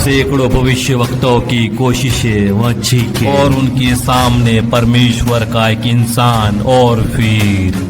सैकड़ों भविष्यवक्ताओं की कोशिशें वह चीखे और उनके सामने परमेश्वर का एक इंसान और फिर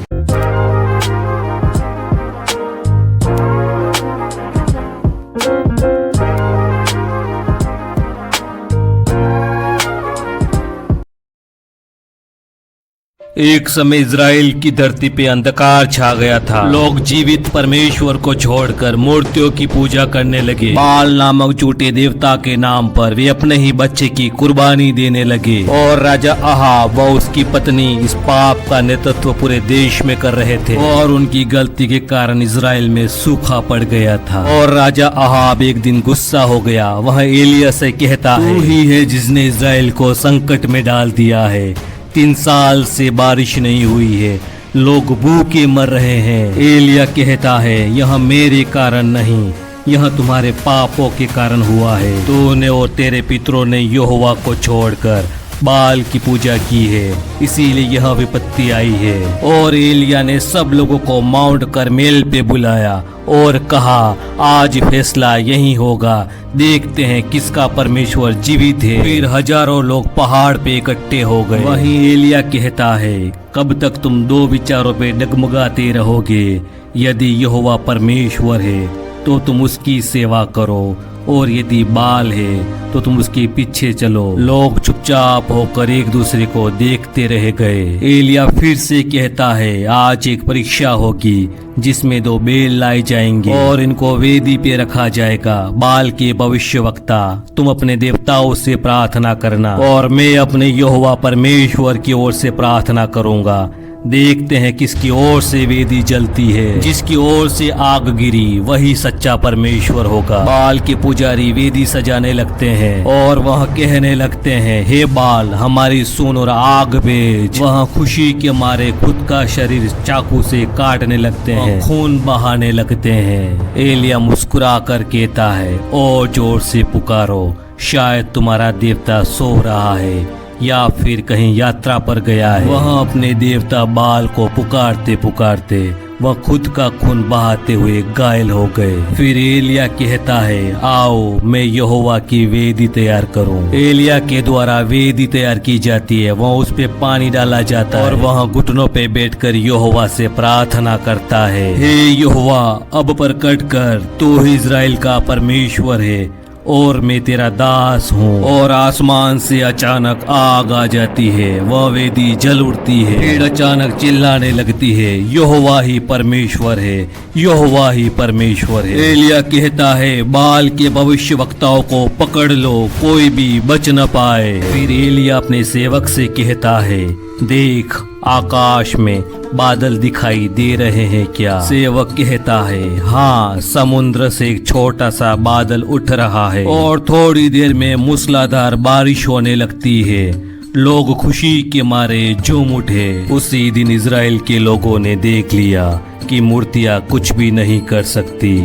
एक समय इज़राइल की धरती पे अंधकार छा गया था। लोग जीवित परमेश्वर को छोड़कर मूर्तियों की पूजा करने लगे। बाल नामक झूठे देवता के नाम पर वे अपने ही बच्चे की कुर्बानी देने लगे और राजा अहाब व उसकी पत्नी इस पाप का नेतृत्व पूरे देश में कर रहे थे और उनकी गलती के कारण इज़राइल में सूखा पड़ गया था। और राजा अहाब एक दिन गुस्सा हो गया। वह एलिय्याह से कहता है, तू ही है जिसने इज़राइल को संकट में डाल दिया है। 3 साल से बारिश नहीं हुई है, लोग भूखे मर रहे हैं। एलिय्याह कहता है, यह मेरे कारण नहीं, यह तुम्हारे पापों के कारण हुआ है। तूने और तेरे पितरों ने यहोवा को छोड़कर बाल की पूजा की है, इसीलिए यह विपत्ति आई है। और एलिय्याह ने सब लोगों को माउंट करमेल पे बुलाया और कहा, आज फैसला यही होगा, देखते हैं किसका परमेश्वर जीवित है। फिर हजारों लोग पहाड़ पे इकट्ठे हो गए। वहीं एलिय्याह कहता है, कब तक तुम 2 विचारों पे डगमगाते रहोगे? यदि यहोवा परमेश्वर है तो तुम उसकी सेवा करो, और यदि बाल है तो तुम उसके पीछे चलो। लोग चुपचाप होकर एक दूसरे को देखते रह गए। एलिय्याह फिर से कहता है, आज एक परीक्षा होगी जिसमें 2 बैल लाए जाएंगे और इनको वेदी पे रखा जाएगा। बाल के भविष्यवक्ता, तुम अपने देवताओं से प्रार्थना करना और मैं अपने यहोवा परमेश्वर की ओर से प्रार्थना करूंगा। देखते हैं किसकी ओर से वेदी जलती है। जिसकी ओर से आग गिरी वही सच्चा परमेश्वर होगा। बाल के पुजारी वेदी सजाने लगते हैं और वह कहने लगते हैं, हे बाल, हमारी सुन और आग भेज। वह खुशी के मारे खुद का शरीर चाकू से काटने लगते हैं, खून बहाने लगते हैं। एलिय्याह मुस्कुरा कर कहता है, और जोर से पुकारो, शायद तुम्हारा देवता सो रहा है या फिर कहीं यात्रा पर गया है। वह अपने देवता बाल को पुकारते पुकारते वह खुद का खून बहाते हुए घायल हो गए। फिर एलिय्याह कहता है, आओ मैं यहोवा की वेदी तैयार करूं। एलिय्याह के द्वारा वेदी तैयार की जाती है। वह उस पे पानी डाला जाता है और वह घुटनों पे बैठकर यहोवा से प्रार्थना करता है, हे यहोवा, अब प्रकट कर, तू ही इज़राइल का परमेश्वर है और मैं तेरा दास हूँ। और आसमान से अचानक आग आ जाती है, वह वेदी जल उठती है। फिर अचानक चिल्लाने लगती है, यहोवा ही परमेश्वर है, यहोवा ही परमेश्वर है। एलिय्याह कहता है, बाल के भविष्यवक्ताओं को पकड़ लो, कोई भी बच न पाए। फिर एलिय्याह अपने सेवक से कहता है, देख, आकाश में बादल दिखाई दे रहे हैं क्या? सेवक कहता है, हाँ, समुद्र से एक छोटा सा बादल उठ रहा है और थोड़ी देर में मूसलाधार बारिश होने लगती है। लोग खुशी के मारे झूम उठे। उसी दिन इज़राइल के लोगों ने देख लिया कि मूर्तियां कुछ भी नहीं कर सकती।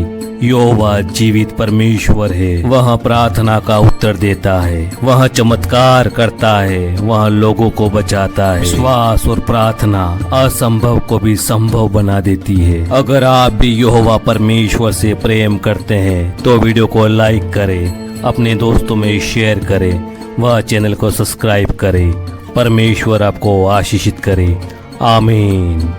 यहोवा जीवित परमेश्वर है। वह प्रार्थना का उत्तर देता है, वह चमत्कार करता है, वह लोगों को बचाता है। विश्वास और प्रार्थना असंभव को भी संभव बना देती है। अगर आप भी यहोवा परमेश्वर से प्रेम करते हैं तो वीडियो को लाइक करें, अपने दोस्तों में शेयर करें, वह चैनल को सब्सक्राइब करें। परमेश्वर आपको आशीषित करे। आमीन।